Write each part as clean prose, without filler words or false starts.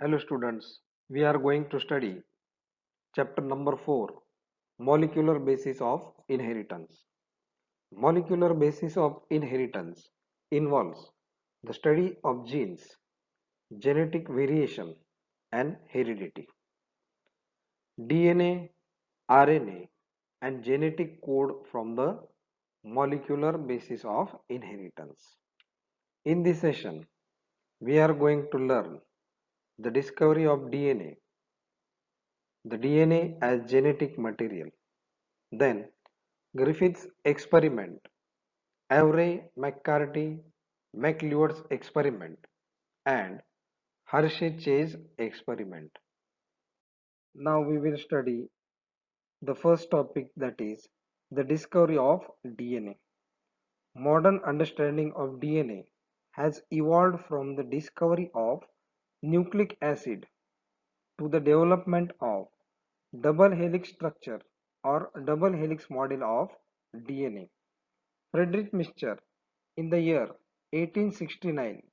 Hello students, we are going to study chapter number 4, Molecular Basis of Inheritance. Molecular basis of inheritance involves the study of genes, genetic variation and heredity. DNA, RNA and genetic code from the molecular basis of inheritance. In this session, we are going to learn the discovery of DNA, the DNA as genetic material. Then Griffith's experiment, Avery McCarthy McLeod's experiment, and Hershey-Chase experiment. Now we will study the first topic, that is the discovery of DNA. Modern understanding of DNA has evolved from the discovery of nucleic acid to the development of double helix structure or double helix model of DNA. Friedrich Mischer in the year 1869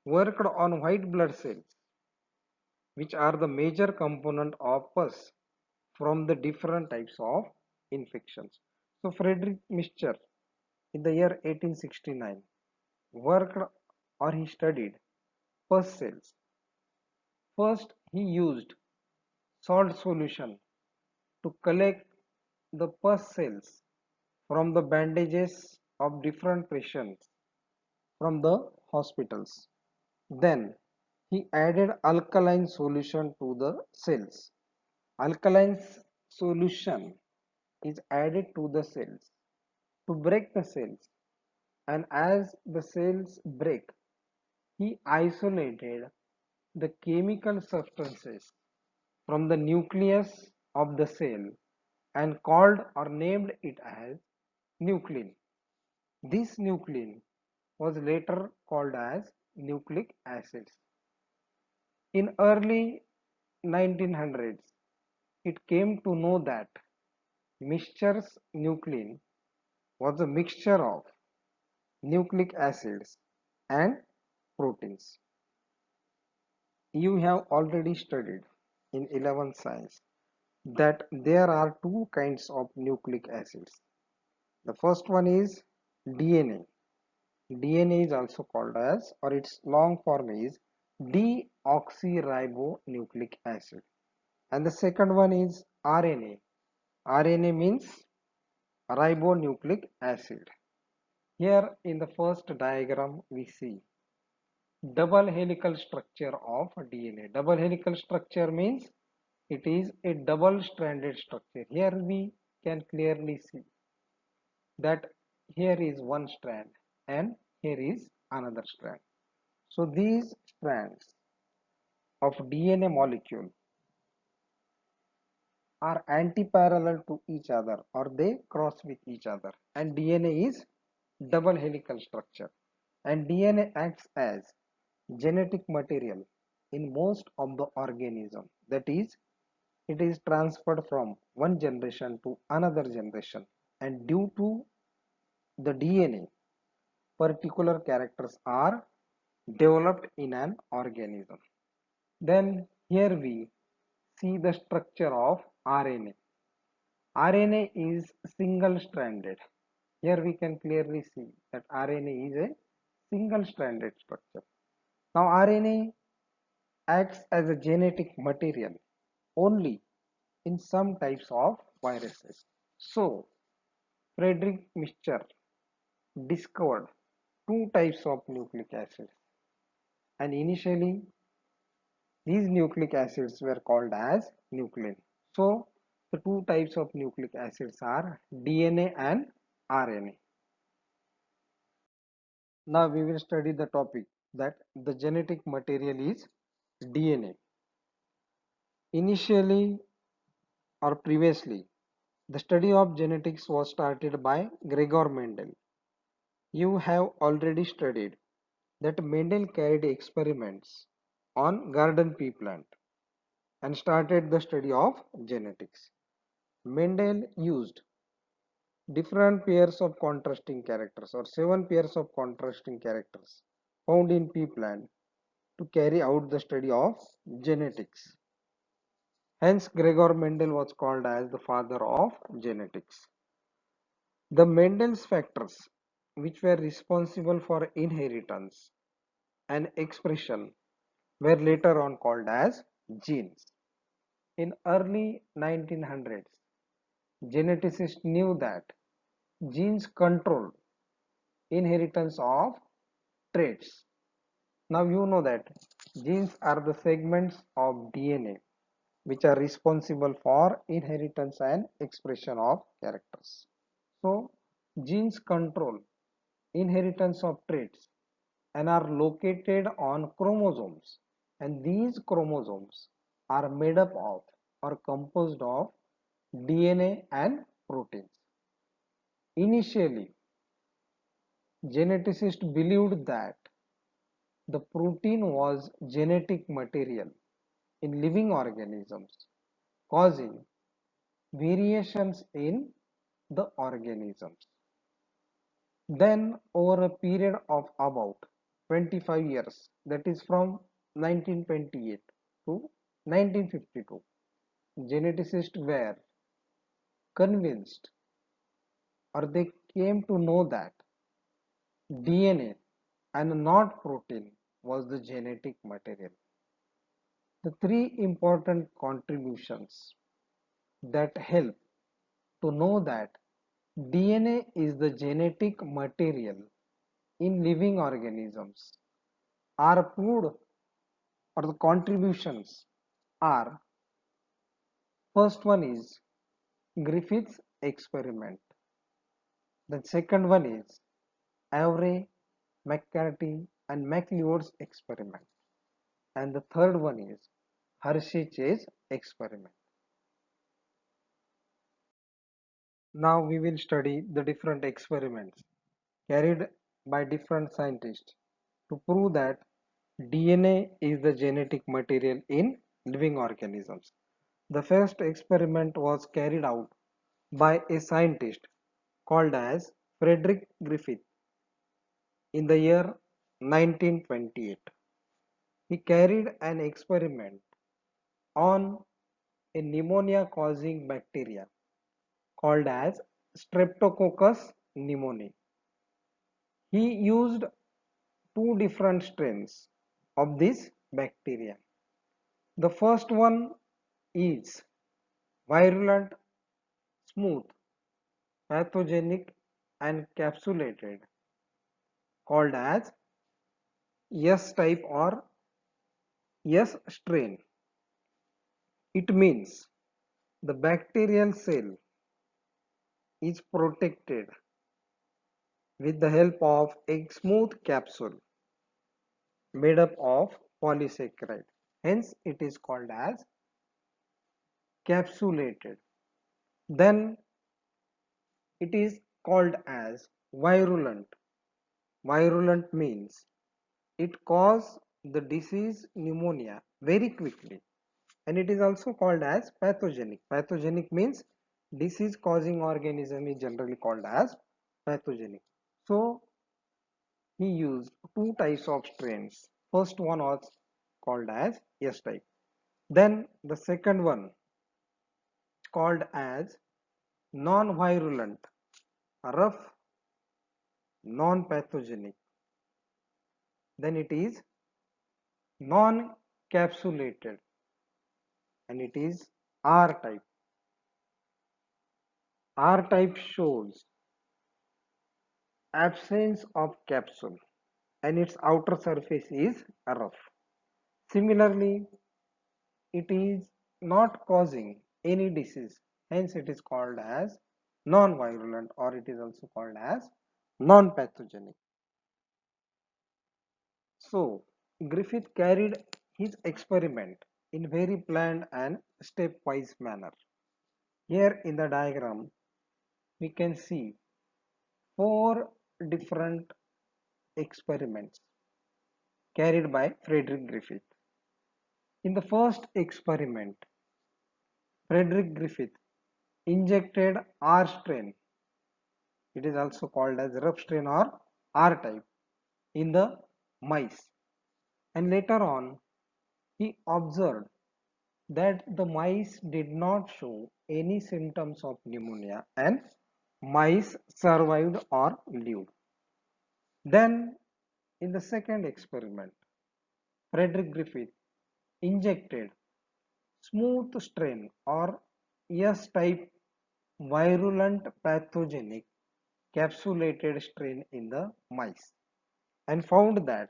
worked on white blood cells, which are the major component of pus from the different types of infections. So Friedrich Mischer in the year 1869 worked or he studied pus cells. First he used salt solution to collect the pus cells from the bandages of different patients from the hospitals. Then he added alkaline solution to the cells. Alkaline solution is added to the cells to break the cells, and as the cells break, he isolated the chemical substances from the nucleus of the cell and called or named it as nuclein. This nuclein was later called as nucleic acids. In early 1900s, it came to know that Mischur's nuclein was a mixture of nucleic acids and proteins. You have already studied in 11th science that there are two kinds of nucleic acids. The first one is DNA. DNA is also called as, or its long form is deoxyribonucleic acid. And the second one is RNA. RNA means ribonucleic acid. Here in the first diagram we see double helical structure of DNA. Double helical structure means it is a double stranded structure. Here we can clearly see that here is one strand and here is another strand. So these strands of DNA molecule are anti-parallel to each other, or they cross with each other, and DNA is double helical structure, and DNA acts as genetic material in most of the organism. That is, it is transferred from one generation to another generation, and due to the DNA, particular characters are developed in an organism. Then here we see the structure of RNA. RNA is single stranded. Here we can clearly see that RNA is a single stranded structure. Now RNA acts as a genetic material only in some types of viruses. So Friedrich Mischer discovered two types of nucleic acids, and initially these nucleic acids were called as nuclein. So the two types of nucleic acids are DNA and RNA. Now we will study the topic that the genetic material is DNA. Initially or previously, the study of genetics was started by Gregor Mendel. You have already studied that Mendel carried experiments on garden pea plant and started the study of genetics. Mendel used different pairs of contrasting characters, or 7 pairs of contrasting characters found in pea plant, to carry out the study of genetics. Hence, Gregor Mendel was called as the father of genetics. The Mendel's factors, which were responsible for inheritance and expression, were later on called as genes. In early 1900s, geneticists knew that genes control inheritance of traits. Now you know that genes are the segments of DNA which are responsible for inheritance and expression of characters. So genes control inheritance of traits and are located on chromosomes, and these chromosomes are made up of or composed of DNA and proteins. Initially, geneticists believed that the protein was genetic material in living organisms, causing variations in the organisms. Then, over a period of about 25 years, that is from 1928 to 1952, geneticists were convinced, or they came to know, that DNA and not protein was the genetic material. The three important contributions that help to know that DNA is the genetic material in living organisms are proved, or the contributions are: first one is Griffith's experiment, the second one is Avery, McCarthy and MacLeod's experiment, and the third one is Hershey-Chase experiment. Now we will study the different experiments carried by different scientists to prove that DNA is the genetic material in living organisms. The first experiment was carried out by a scientist called as Frederick Griffith in the year 1928. He carried an experiment on a pneumonia causing bacteria called as Streptococcus pneumoniae. He used two different strains of this bacteria. The first one is virulent, smooth, pathogenic and capsulated, called as S type or S strain. It means the bacterial cell is protected with the help of a smooth capsule made up of polysaccharide. Hence it is called as capsulated. Then it is called as virulent. Virulent means it causes the disease pneumonia very quickly, and it is also called as pathogenic. Pathogenic means disease causing organism is generally called as pathogenic. So he used two types of strains. First one was called as S type. Then the second one called as non-virulent, rough, non-pathogenic. Then it is non-capsulated, and it is R type. R type shows absence of capsule and its outer surface is rough. Similarly, it is not causing any disease, hence it is called as non-virulent, or it is also called as non-pathogenic. So Griffith carried his experiment in very planned and stepwise manner. Here in the diagram we can see four different experiments carried by Frederick Griffith. In the first experiment, Frederick Griffith injected R strain, it is also called as rough strain or R type, in the mice. And later on, he observed that the mice did not show any symptoms of pneumonia and mice survived or lived. Then, in the second experiment, Frederick Griffith injected smooth strain or S type virulent pathogenic capsulated strain in the mice and found that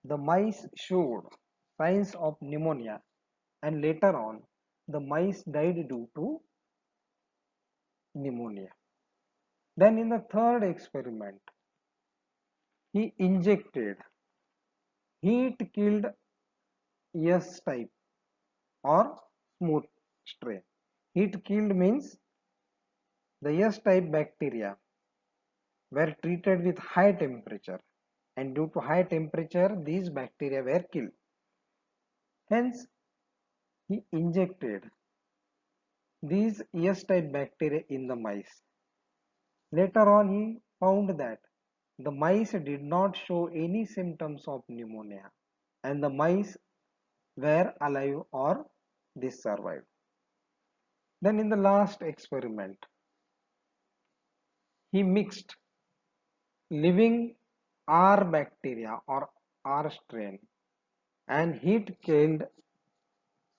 the mice showed signs of pneumonia, and later on the mice died due to pneumonia. Then in the third experiment, he injected heat killed S type or smooth strain. Heat killed means the S type bacteria were treated with high temperature, and due to high temperature these bacteria were killed. Hence he injected these S type bacteria in the mice. Later on he found that the mice did not show any symptoms of pneumonia and the mice were alive or they survived. Then in the last experiment, he mixed living R bacteria or R strain and heat killed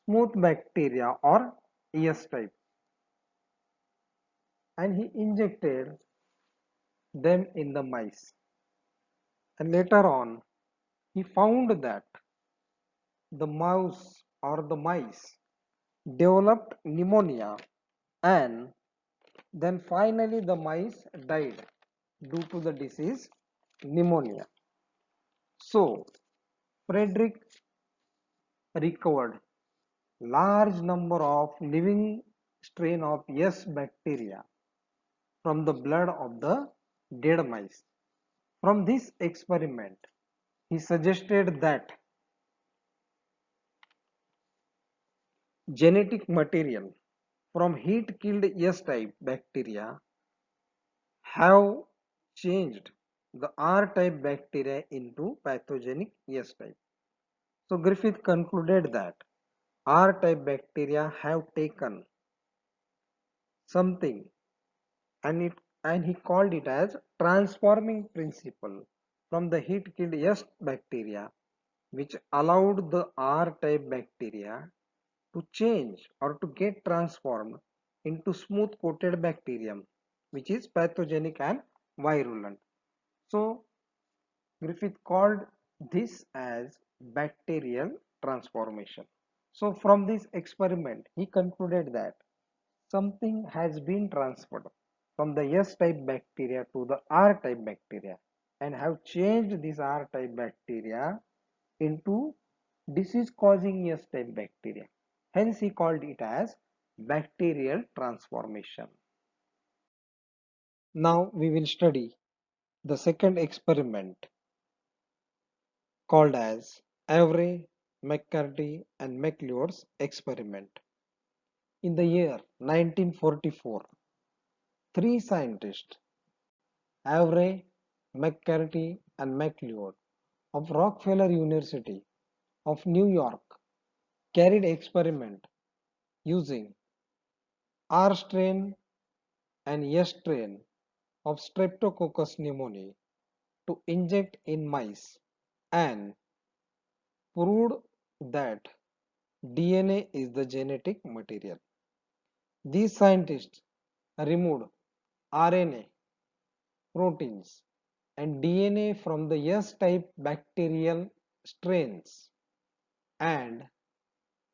smooth bacteria or ES type, and he injected them in the mice. And later on, he found that the mouse or the mice developed pneumonia, and then finally the mice died due to the disease pneumonia. So, Frederick recovered large number of living strain of S bacteria from the blood of the dead mice. From this experiment, he suggested that genetic material from heat-killed S-type bacteria have changed the R-type bacteria into pathogenic S-type. So Griffith concluded that R-type bacteria have taken something, and he called it as transforming principle from the heat-killed yeast bacteria, which allowed the R-type bacteria to change or to get transformed into smooth coated bacterium, which is pathogenic and virulent. So Griffith called this as bacterial transformation. So from this experiment, he concluded that something has been transferred from the S-type bacteria to the R-type bacteria and have changed this R-type bacteria into disease-causing S-type bacteria. Hence, he called it as bacterial transformation. Now, we will study the second experiment called as Avery, McCarty and McLeod's experiment. In the year 1944, three scientists, Avery, McCarty and McLeod of Rockefeller University of New York, carried experiment using R strain and S strain of Streptococcus pneumoniae to inject in mice and proved that DNA is the genetic material. These scientists removed RNA, proteins, and DNA from the S-type bacterial strains and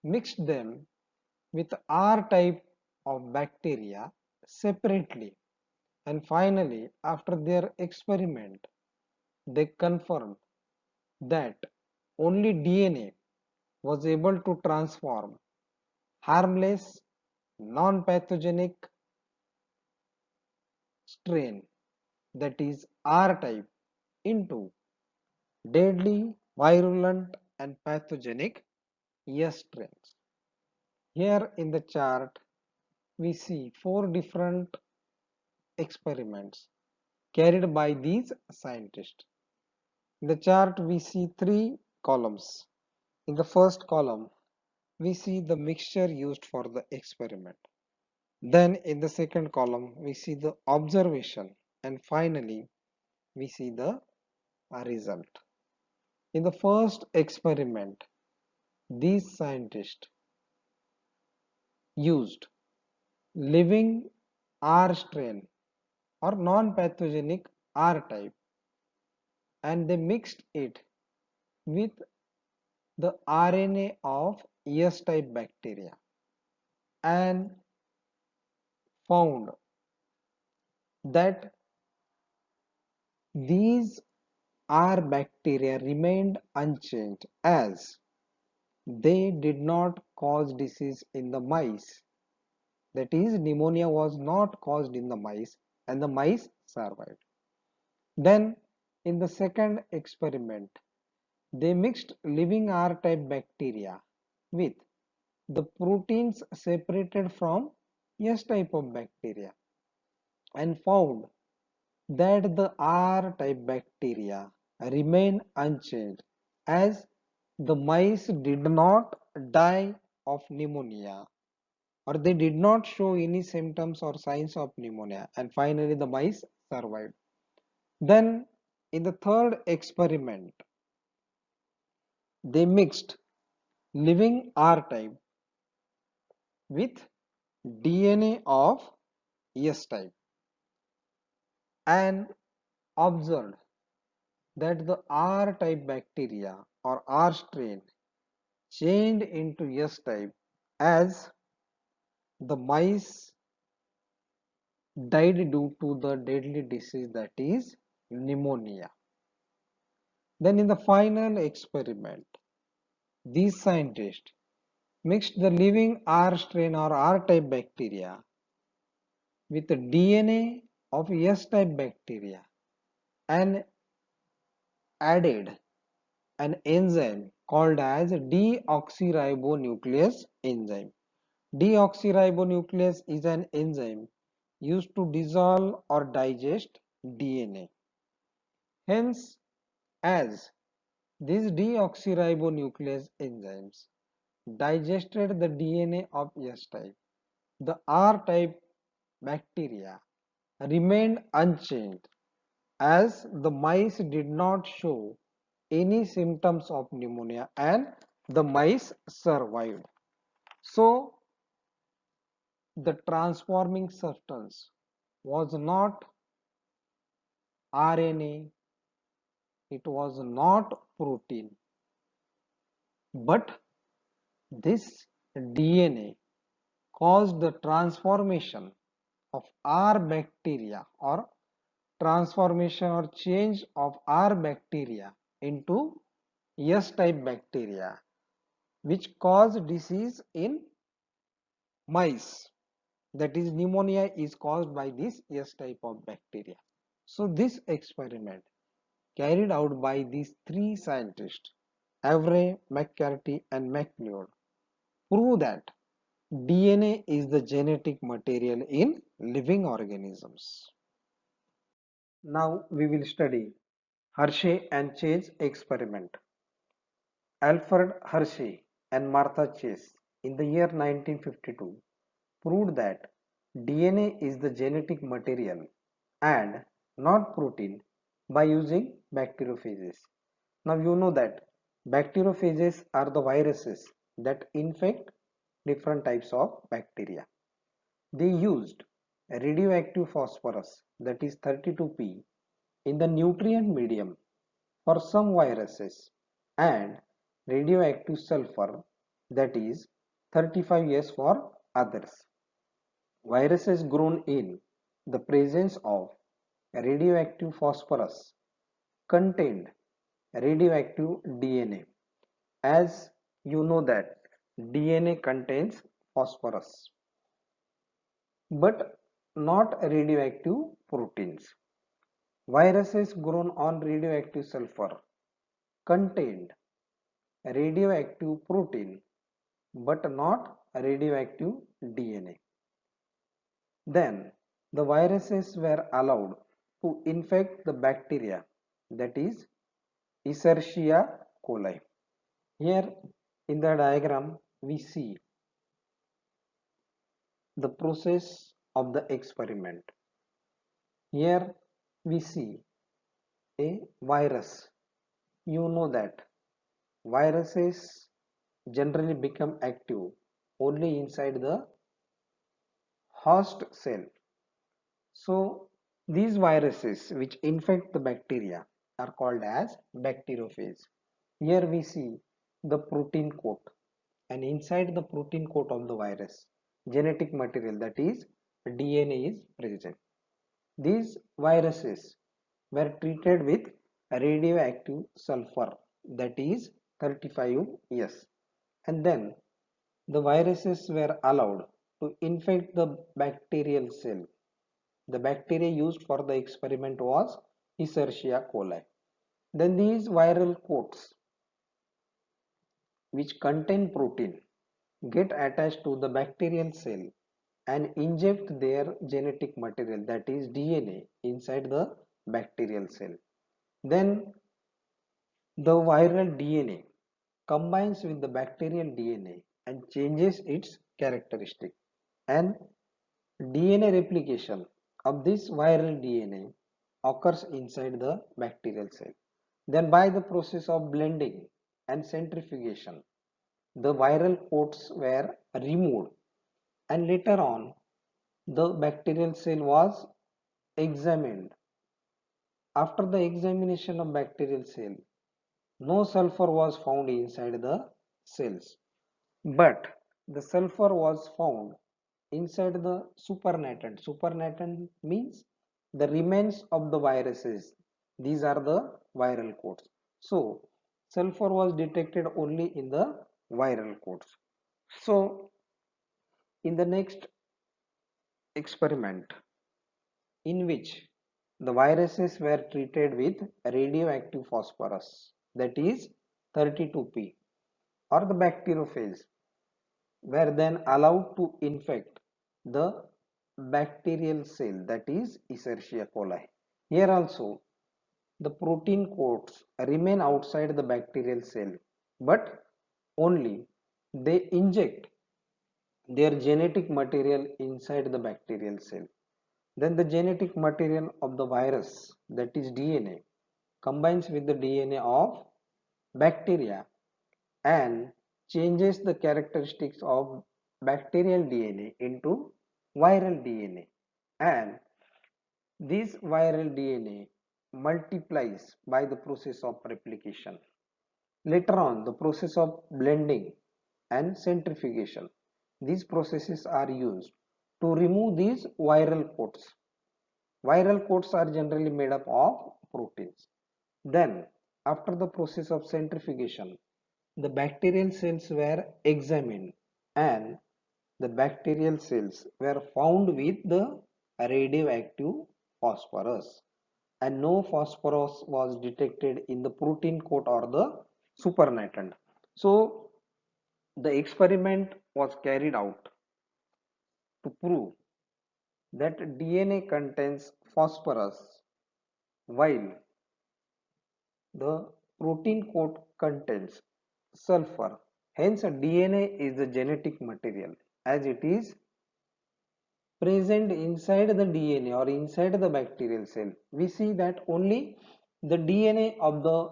mixed them with R-type of bacteria separately, and finally, after their experiment, they confirmed that only DNA was able to transform harmless, non-pathogenic strain, that is R-type, into deadly, virulent and pathogenic S strains. Here in the chart, we see four different experiments carried by these scientists. In the chart, we see three columns. In the first column, we see the mixture used for the experiment. Then in the second column, we see the observation, and finally, we see the result. In the first experiment, these scientists used living R strain or non-pathogenic R type, and they mixed it with the RNA of S type bacteria and found that these R bacteria remained unchanged as they did not cause disease in the mice. That is, pneumonia was not caused in the mice and the mice survived. Then, in the second experiment, they mixed living R-type bacteria with the proteins separated from S-type of bacteria and found that the R-type bacteria remain unchanged as the mice did not die of pneumonia, or they did not show any symptoms or signs of pneumonia, and finally the mice survived. Then in the third experiment, they mixed living R-type with DNA of S-type and observed that the R-type bacteria or R strain changed into S-type as the mice died due to the deadly disease, that is pneumonia. Then in the final experiment, these scientists mixed the living R strain or R-type bacteria with the DNA of S-type bacteria and added an enzyme called as deoxyribonuclease enzyme. Deoxyribonuclease is an enzyme used to dissolve or digest DNA. Hence, as these deoxyribonuclease enzymes digested the DNA of S-type, the R-type bacteria remained unchanged as the mice did not show any symptoms of pneumonia and the mice survived. So, the transforming substance was not RNA, it was not protein, but this DNA caused the transformation of R bacteria or transformation or change of R bacteria into S type bacteria, which cause disease in mice. That is, pneumonia is caused by this S type of bacteria. So this experiment carried out by these three scientists, Avray, McCarthy and McLeod, prove that DNA is the genetic material in living organisms. Now we will study Hershey and Chase experiment. Alfred Hershey and Martha Chase in the year 1952 proved that DNA is the genetic material and not protein by using bacteriophages. Now you know that bacteriophages are the viruses that infect different types of bacteria. They used radioactive phosphorus, that is 32P, in the nutrient medium for some viruses and radioactive sulfur, that is 35S, for others. Viruses grown in the presence of radioactive phosphorus contained radioactive DNA. As you know that DNA contains phosphorus but not radioactive proteins. Viruses grown on radioactive sulfur contained radioactive protein but not radioactive DNA. Then the viruses were allowed to infect the bacteria, that is Escherichia coli. Here in the diagram we see the process of the experiment. Here we see a virus. You know that viruses generally become active only inside the host cell. So these viruses which infect the bacteria are called as bacteriophage. Here we see the protein coat, and inside the protein coat of the virus, genetic material, that is DNA, is present. These viruses were treated with radioactive sulfur, that is 35S, and then the viruses were allowed to infect the bacterial cell. The bacteria used for the experiment was Escherichia coli. Then these viral coats which contain protein get attached to the bacterial cell and inject their genetic material, that is DNA, inside the bacterial cell. Then the viral DNA combines with the bacterial DNA and changes its characteristic, and DNA replication of this viral DNA occurs inside the bacterial cell. Then by the process of blending and centrifugation, the viral coats were removed, and later on the bacterial cell was examined. After the examination of bacterial cell, no sulfur was found inside the cells, but the sulfur was found inside the supernatant. Supernatant means the remains of the viruses. These are the viral coats. So sulfur was detected only in the viral coats. So in the next experiment, in which the viruses were treated with radioactive phosphorus, that is 32P, or the bacteriophage, were then allowed to infect the bacterial cell, that is Escherichia coli. Here also the protein coats remain outside the bacterial cell, but only they inject their genetic material inside the bacterial cell. Then the genetic material of the virus, that is DNA, combines with the DNA of bacteria and changes the characteristics of bacterial DNA into viral DNA, and this viral DNA multiplies by the process of replication. Later on, the process of blending and centrifugation, these processes are used to remove these viral coats. Viral coats are generally made up of proteins. Then, after the process of centrifugation, the bacterial cells were examined, and the bacterial cells were found with the radioactive phosphorus, and no phosphorus was detected in the protein coat or the supernatant. So the experiment was carried out to prove that DNA contains phosphorus while the protein coat contains sulfur. Hence, DNA is the genetic material, as it is present inside the DNA or inside the bacterial cell. We see that only the DNA of the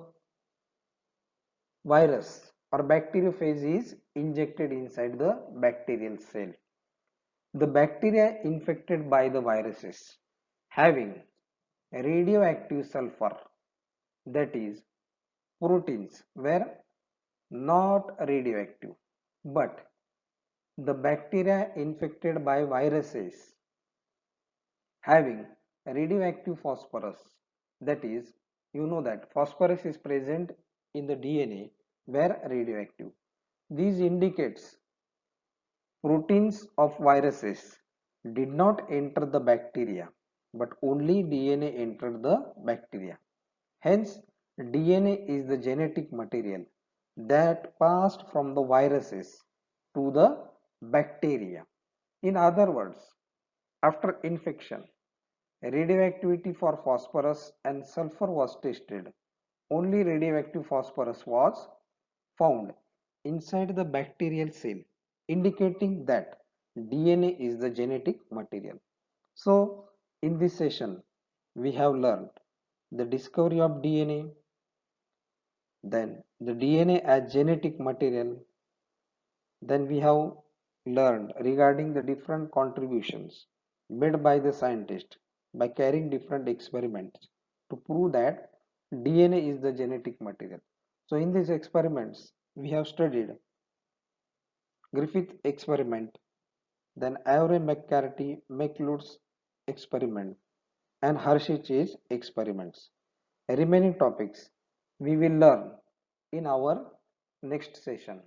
virus or bacteriophage is injected inside the bacterial cell. The bacteria infected by the viruses having radioactive sulfur, that is proteins, were not radioactive, but the bacteria infected by viruses having radioactive phosphorus, that is, you know that phosphorus is present in the DNA, were radioactive. These indicates proteins of viruses did not enter the bacteria, but only DNA entered the bacteria. Hence, DNA is the genetic material that passed from the viruses to the bacteria. In other words, after infection, radioactivity for phosphorus and sulfur was tested. Only radioactive phosphorus was found inside the bacterial cell, indicating that DNA is the genetic material. So, in this session, we have learned the discovery of DNA, then the DNA as genetic material, then we have learned regarding the different contributions made by the scientist by carrying different experiments to prove that DNA is the genetic material. So in these experiments, we have studied Griffith experiment, then Avery McCarthy McLeod's experiment, and Hershey Chase experiments. Remaining topics we will learn in our next session.